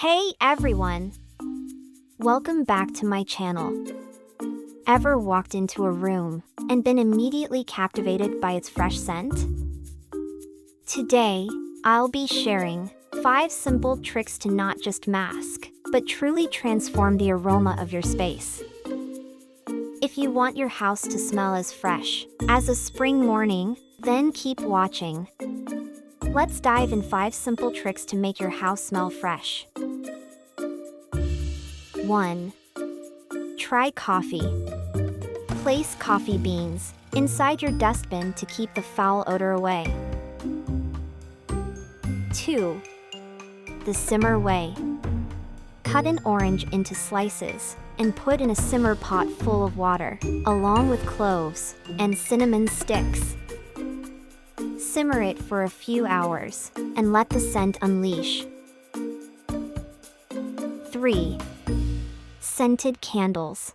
Hey everyone! Welcome back to my channel. Ever walked into a room and been immediately captivated by its fresh scent? Today, I'll be sharing 5 simple tricks to not just mask, but truly transform the aroma of your space. If you want your house to smell as fresh as a spring morning, then keep watching. Let's dive in 5 simple tricks to make your house smell fresh. 1. Try coffee. Place coffee beans inside your dustbin to keep the foul odor away. 2. The simmer way. Cut an orange into slices and put in a simmer pot full of water, along with cloves and cinnamon sticks. Simmer it for a few hours and let the scent unleash. 3. Scented candles.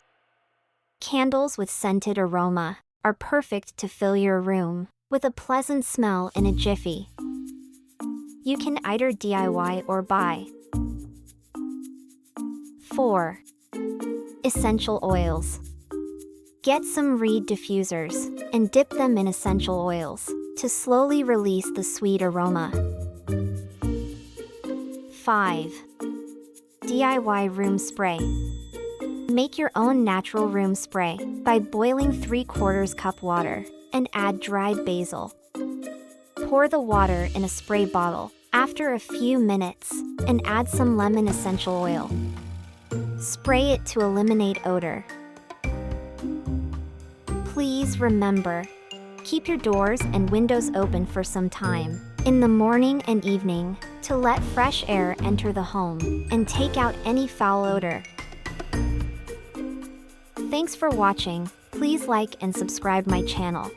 Candles with scented aroma are perfect to fill your room with a pleasant smell in a jiffy. You can either DIY or buy. 4. Essential oils. Get some reed diffusers and dip them in essential oils to slowly release the sweet aroma. 5. DIY room spray. Make your own natural room spray by boiling 3/4 cup water and add dried basil. Pour the water in a spray bottle after a few minutes and add some lemon essential oil. Spray it to eliminate odor. Please remember, keep your doors and windows open for some time in the morning and evening to let fresh air enter the home and take out any foul odor. Thanks for watching. Please like and subscribe my channel.